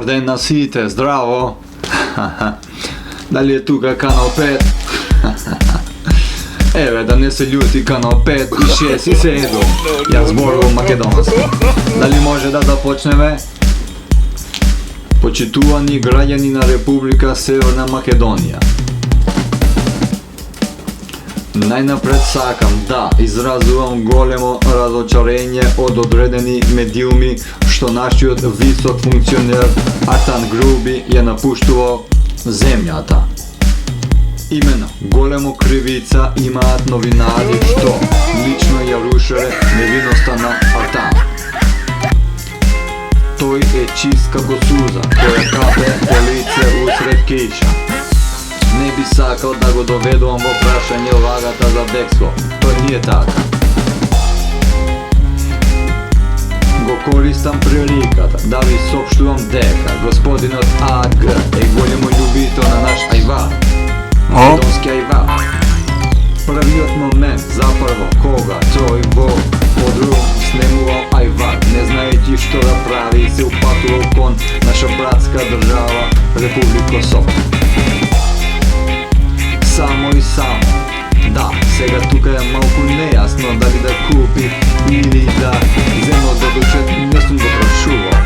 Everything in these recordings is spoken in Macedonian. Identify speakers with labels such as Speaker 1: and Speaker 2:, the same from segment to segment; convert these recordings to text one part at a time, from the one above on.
Speaker 1: ден на сите, здраво! Дали е тука канал 5? Еве, да не се љути канал 5 и 6 и 7. Јас зборувам македонски. Дали може да започнеме? Почитувани граѓани на Република Северна Македонија. Најнапред сакам да изразувам големо разочарење од одредени медиуми што нашиот висок функционер Арtan Груби ја напуштувал земјата. Имено, големо кривица имаат новинари што лично ја рушеле невиноста на Арtan. Тој е чист како суза која капе по лице усред киша. Не би сакал да го доведувам во прашање вагата за бегство. Тој не е така. Го користам приликата да ви соопштувам дека господинот АГ е големо љубител на наш ајвар, македонски ајвар. Првиот момент запрво кога тој во подрум снемувал ајвар, не знаејќи што да прави, се упатувал кон наша братска држава Република Косово. Само и само. Да, сега тука е малку нејасно дали да купи или да зема да дочет, не сум го прашувал.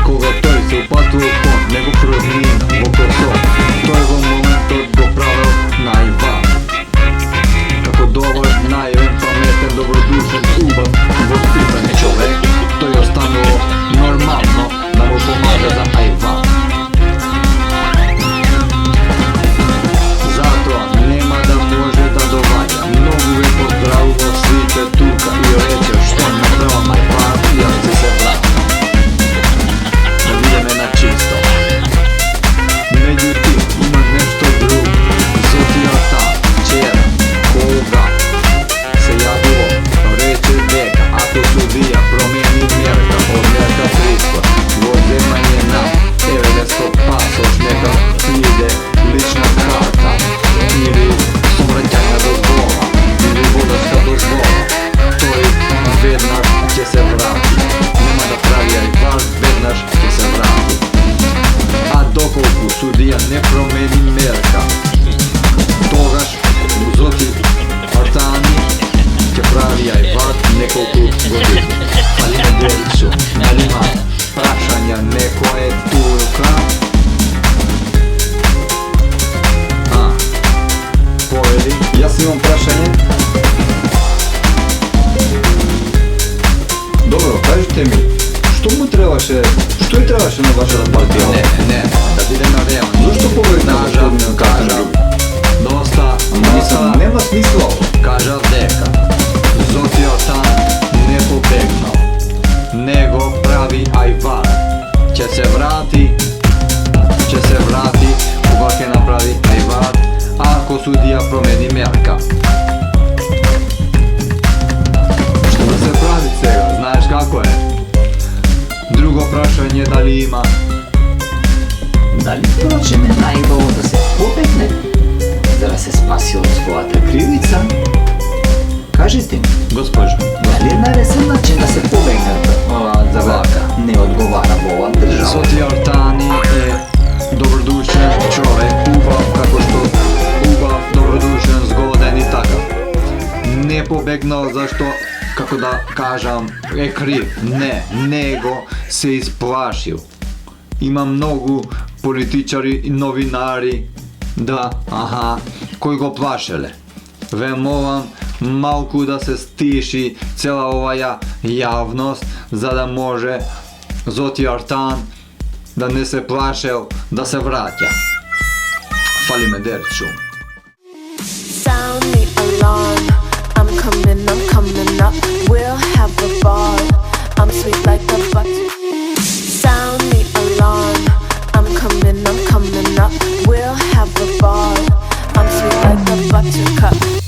Speaker 1: Кога тој се упатувал кон него празнина во Косово, тој во моментот го правил највар. Како добар, наивен, паметен, добродушен, убав, воспитан човек, тој останало нормално да му помага за ајвар. Поздравувал сите тука и рече што направам ајвар, јас ќе се вратам. Да видиме на чисто. Меѓутим, има нешто друго. Зоти Арtan вчера, кога се јавило, рече дека ако судија промени мерка од мерка 300 во земање на 90 пасош, нека иде лична карта или совраќања дозвола или водачка дозвола, тој веднаш ќе се врати. Нема да прави ајвар, веднаш ќе се врати. А доколку судија не промени мерка, тогаш Зоти Арtan ќе прави ајвар неколку години. Али не делицу, нали има прашања некој тука? Повели, јас имам прашање. Добро, кажете ми, што му требаше, што и требаше на вашата партија? Не, да бидеме реални. Зошто побегна господинот Арtan Груби? Доста, нема смисла. Кажав дека Зоти Арtan не побегнал, него прави ајвар. Ќе се врати кога ќе направи ајвар, ако судија промени мерка. Што да се прави сега, знаеш како е? Друго прашање дали има?
Speaker 2: Дали впрочем е најдобро да се побегне, за да се спаси од својата кривица? Кажете ми,
Speaker 1: Госпожо,
Speaker 2: дали е најлесен начин да се побегне за вака? Не одговара во оваа држава.
Speaker 1: Зоти Арtan е добродушен човек, убав како што убав, добродушен, згоден и така. Не побегнал зашто, како да кажам, е крив. Не, него се исплашил. Има многу политичари и новинари, кои го плашеле. Ве молам малку да се стиши цела оваа јавност, за да може Зоти Арtan да не се плашел да се враќа. Фали ме дерчу.
Speaker 3: Sound the alarm, I'm coming up, we'll have a ball, I'm sweet like a butter. Sound the alarm, I'm coming up, we'll have a ball, I'm sweet like a buttercup.